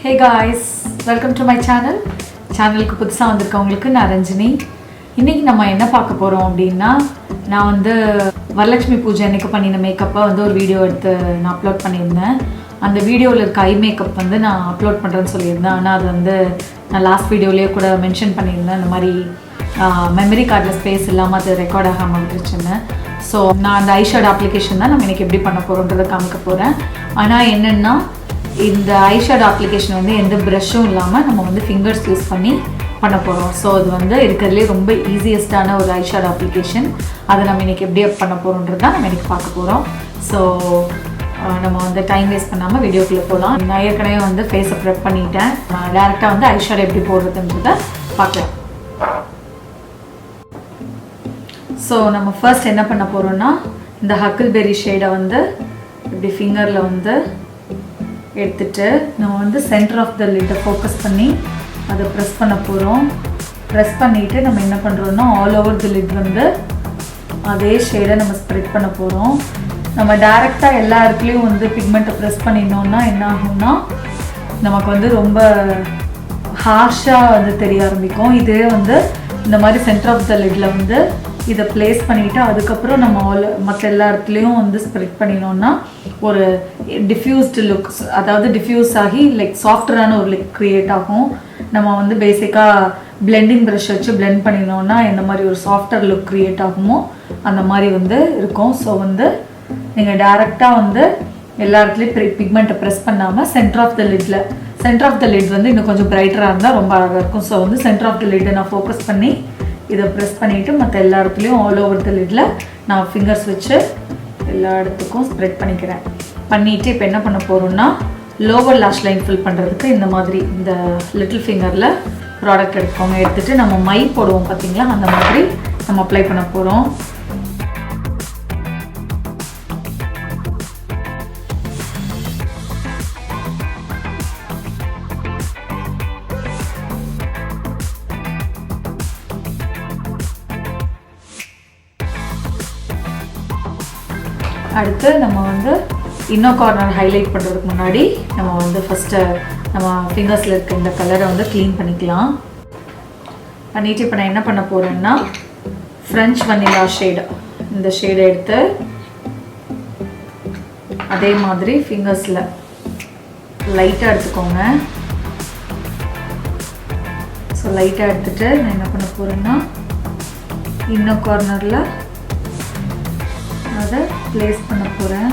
Hey guys, welcome to my channel. சேனலுக்கு புதுசாக வந்திருக்கவங்களுக்கு நான் ரஞ்சினி. இன்றைக்கி நம்ம என்ன பார்க்க போகிறோம் அப்படின்னா, நான் வந்து வரலட்சுமி பூஜை அன்றைக்கி பண்ணின மேக்கப்பை வந்து ஒரு வீடியோ எடுத்து நான் அப்லோட் பண்ணியிருந்தேன். அந்த வீடியோவில் இருக்க ஐ மேக்கப் வந்து நான் அப்லோட் பண்ணுறேன்னு சொல்லியிருந்தேன். ஆனால் அது வந்து நான் லாஸ்ட் வீடியோலேயே கூட மென்ஷன் பண்ணியிருந்தேன். இந்த மாதிரி மெமரி கார்டில் ஸ்பேஸ் இல்லாமல் அது ரெக்கார்ட் ஆகாமல் வந்துருச்சுன்னு. ஸோ நான் அந்த ஐஷேடோ அப்ளிகேஷன் தான் நம்ம இன்றைக்கி எப்படி பண்ண போகிறோன்றதை காமிக்க போகிறேன். ஆனால் என்னென்னா, இந்த ஐஷேடோ அப்ளிகேஷன் வந்து எந்த ப்ரஷ்ஷும் இல்லாமல் நம்ம வந்து ஃபிங்கர்ஸ் யூஸ் பண்ணி பண்ண போகிறோம். ஸோ அது வந்து இருக்கிறதுலே ரொம்ப ஈஸியஸ்டான ஒரு ஐஷேடோ அப்ளிகேஷன். அதை நம்ம இன்றைக்கி எப்படி பண்ண போகிறோன்றது தான் நம்ம இன்றைக்கி பார்க்க போகிறோம். ஸோ நம்ம வந்து டைம் வேஸ்ட் பண்ணாமல் வீடியோக்குள்ளே போகலாம். நான் ஏற்கனவே வந்து ஃபேஸை ப்ரெப் பண்ணிட்டேன். டேரெக்டாக வந்து ஐஷேடோ எப்படி போடுறதுன்றதை பார்க்கலாம். ஸோ நம்ம ஃபர்ஸ்ட் என்ன பண்ண போகிறோம்னா, இந்த ஹக்கிள்பெரி ஷேடை வந்து இப்படி ஃபிங்கரில் வந்து எடுத்துகிட்டு நம்ம வந்து சென்டர் ஆஃப் த லிட்டை ஃபோக்கஸ் பண்ணி அதை ப்ரெஸ் பண்ண போகிறோம். ப்ரெஸ் பண்ணிவிட்டு நம்ம என்ன பண்ணுறோன்னா, ஆல் ஓவர் த லிட் வந்து அதே ஷேடை நம்ம ஸ்ப்ரெட் பண்ண போகிறோம். நம்ம டைரெக்டாக எல்லா இடத்துலையும் வந்து பிக்மெண்ட்டை ப்ரெஸ் பண்ணினோன்னா என்ன ஆகும்னா, நமக்கு வந்து ரொம்ப ஹார்ஷாக வந்து தெரிய ஆரம்பிக்கும். இதே வந்து இந்த மாதிரி சென்டர் ஆஃப் த லிட்டில் வந்து இதை ப்ளேஸ் பண்ணிவிட்டு அதுக்கப்புறம் நம்ம மற்ற எல்லா இடத்துலையும் வந்து ஸ்ப்ரெட் பண்ணினோன்னா ஒரு டிஃப்யூஸ்டு லுக்ஸ், அதாவது டிஃப்யூஸ் ஆகி லைக் சாஃப்டரான ஒரு லுக் க்ரியேட் ஆகும். நம்ம வந்து பேசிக்காக பிளெண்டிங் ப்ரஷ் வச்சு பிளெண்ட் பண்ணினோன்னா எந்த மாதிரி ஒரு சாஃப்டர் லுக் க்ரியேட் ஆகுமோ அந்த மாதிரி வந்து இருக்கும். ஸோ வந்து நீங்கள் டேரெக்டாக வந்து எல்லா இடத்துலையும் பிக்மெண்ட்டை ப்ரெஸ் பண்ணாமல் சென்டர் ஆஃப் த லிட் வந்து இன்னும் கொஞ்சம் பிரைட்டராக இருந்தால் ரொம்ப அழகாக இருக்கும். ஸோ வந்து சென்டர் ஆஃப் த லிட்டை நான் ஃபோக்கஸ் பண்ணி இதை ப்ரெஸ் பண்ணிவிட்டு மற்ற எல்லா இடத்துலையும் ஆல் ஓவர் த லிட்டில் நான் ஃபிங்கர்ஸ் வச்சு எல்லா இடத்துக்கும் ஸ்ப்ரெட் பண்ணிக்கிறேன். பண்ணிவிட்டு இப்போ என்ன பண்ண போகிறோம்னா, லோவர் லாஷ் லைன் ஃபில் பண்ணுறதுக்கு இந்த மாதிரி இந்த லிட்டில் ஃபிங்கரில் ப்ராடக்ட் எடுத்துக்கோங்க. எடுத்துகிட்டு நம்ம மை போடுவோம் பார்த்தீங்களா, அந்த மாதிரி நம்ம அப்ளை பண்ண போகிறோம். அடுத்து நம்ம வந்து இன்னொரு கார்னர் ஹைலைட் பண்ணுறதுக்கு முன்னாடி நம்ம வந்து ஃபஸ்ட்டு நம்ம ஃபிங்கர்ஸில் இருக்க இந்த கலரை வந்து க்ளீன் பண்ணிக்கலாம். பண்ணிவிட்டு இப்போ நான் என்ன பண்ண போகிறேன்னா, ஃப்ரெஞ்ச் வனிலா ஷேடு, இந்த ஷேடை எடுத்து அதே மாதிரி ஃபிங்கர்ஸில் லைட்டாக எடுத்துக்கோங்க. ஸோ லைட்டாக எடுத்துகிட்டு நான் என்ன பண்ண போகிறேன்னா, இன்னொரு கார்னரில் அதை ப்ளேஸ் பண்ண போகிறேன்.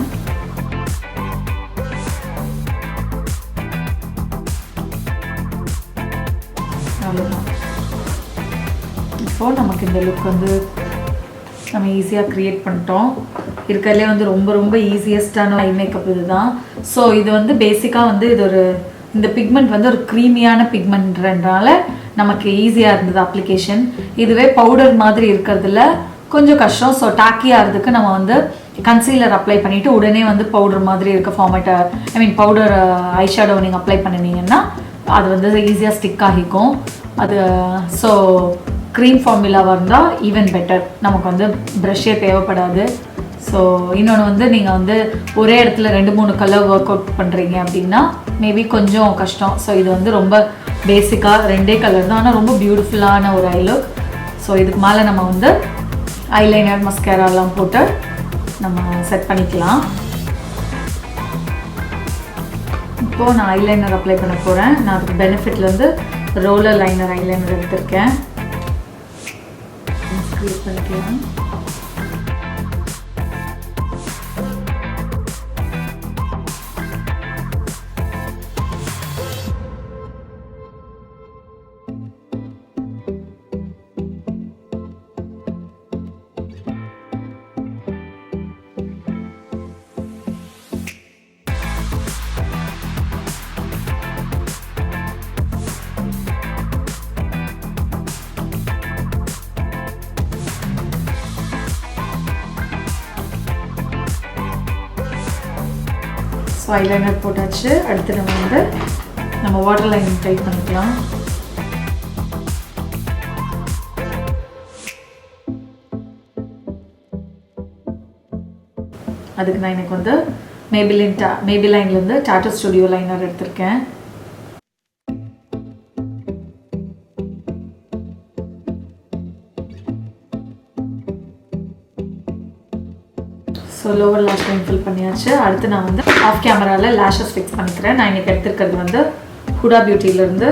அவ்வளோதான். இப்போது நமக்கு இந்த லுக் வந்து நம்ம ஈஸியாக க்ரியேட் பண்ணிட்டோம். இருக்கிறதுலே வந்து ரொம்ப ரொம்ப ஈஸியஸ்டான ஐ மேக்கப் இது தான். ஸோ இது வந்து பேசிக்காக வந்து இது ஒரு இந்த பிக்மெண்ட் வந்து ஒரு க்ரீமியான பிக்மெண்ட்ன்றனால நமக்கு ஈஸியாக இருந்தது அப்ளிகேஷன். இதுவே பவுடர் மாதிரி இருக்கிறதுல கொஞ்சம் கஷ்டம். ஸோ டாக்கியாகிறதுக்கு நம்ம வந்து கன்சீலர் அப்ளை பண்ணிவிட்டு உடனே வந்து பவுடர் மாதிரி இருக்க ஃபார்மேட்டை பவுடர் ஐஷேடோ நீங்கள் அப்ளை பண்ணினீங்கன்னா அது வந்து ஈஸியாக ஸ்டிக் ஆகிக்கும் அது. ஸோ க்ரீம் ஃபார்முலாவாக இருந்தால் ஈவன் பெட்டர், நமக்கு வந்து ப்ரஷ்ஷே தேவைப்படாது. ஸோ இன்னொன்று வந்து நீங்கள் வந்து ஒரே இடத்துல 2-3 கலர் ஒர்க் அவுட் பண்ணுறீங்க அப்படின்னா மேபி கொஞ்சம் கஷ்டம். ஸோ இது வந்து ரொம்ப பேசிக்காக 2 கலர் தான், ஆனால் ரொம்ப பியூட்டிஃபுல்லான ஒரு ஐ லுக். ஸோ இதுக்கு மேலே நம்ம வந்து ஐலைனர் மஸ்காராலாம் போட்டு நம்ம செட் பண்ணிக்கலாம். இப்போது நான் ஐலைனர் அப்ளை பண்ண போகிறேன். நான் அதுக்கு பெனிஃபிட்டில் வந்து ரோலர் லைனர் ஐலைனர் எடுத்திருக்கேன். க்ரியேட் பண்ணிக்கலாம். ஸோ ஐலைனர் போட்டாச்சு. அடுத்து நம்ம வந்து நம்ம வாட்டர் லைன் டைட் பண்ணிக்கலாம். அதுக்கு நான் எனக்கு வந்து மேபிலைன்லேருந்து டாட்டூ ஸ்டுடியோ லைனர் எடுத்திருக்கேன். ஸோ லோவர் லேஷ் லைன் ஃபில் பண்ணியாச்சு. அடுத்து நான் வந்து ஆஃப் கேமராவில் லேஷஸ் ஃபிக்ஸ் பண்ணிக்கிறேன். நான் இன்றைக்கி எடுத்துருக்கிறது வந்து ஹுடா பியூட்டிலேருந்து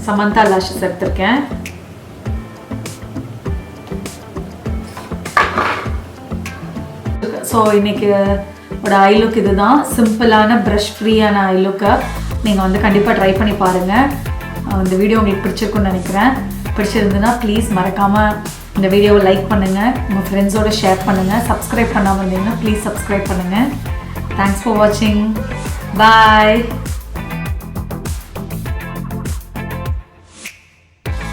சமந்தா லேஷஸ் எடுத்திருக்கேன். ஸோ இன்றைக்கி ஒரு ஐ லுக் இது தான். சிம்பிளான ப்ரஷ் ஃப்ரீயான ஐ லுக்கை நீங்கள் வந்து கண்டிப்பாக ட்ரை பண்ணி பாருங்கள். இந்த வீடியோ உங்களுக்கு பிடிச்சிருக்குன்னு நினைக்கிறேன். பிடிச்சிருந்துன்னா ப்ளீஸ் மறக்காமல் இந்த வீடியோவை லைக் பண்ணுங்கள், உங்கள் ஃப்ரெண்ட்ஸோடு ஷேர் பண்ணுங்கள். சப்ஸ்கிரைப் பண்ணாமல் இருந்தீங்கன்னா ப்ளீஸ் சப்ஸ்கிரைப் பண்ணுங்கள். தேங்க்ஸ் ஃபார் வாட்சிங். பாய்.